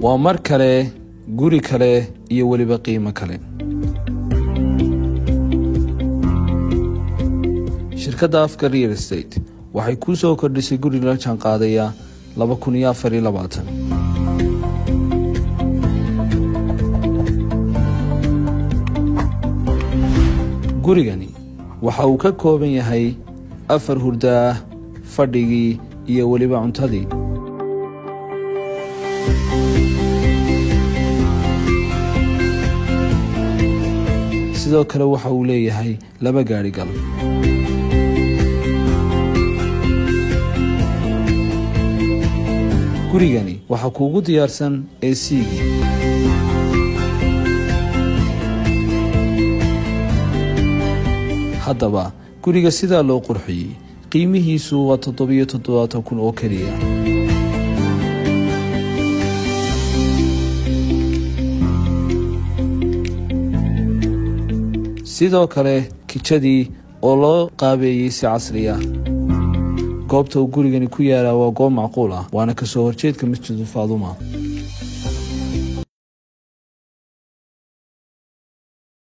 ومر كله guri kale iyo waliba qiimo kale. shirkadda Afka Real Estate waxay ku soo kordhisay guri la jaan qaadaya 2024. gurigani waxa uu ka kooban yahay 4 hurda, fadhigi iyo waliba cuntadii. sidoo kale waxa uu leeyahay 2 gaari gal. gurigani waxa kuugu diyaarsan AC-gi. haddaba guriga sida loo qurxiyay qiimihiisu waa 770,000 oo kaliya. sidoo kale kitchadii oo loo qaabeeyay si casri ah. goobta uu gurigani ku yaala waa goob macquul ah, waana ka soo horjeedka Masjid Faaduma.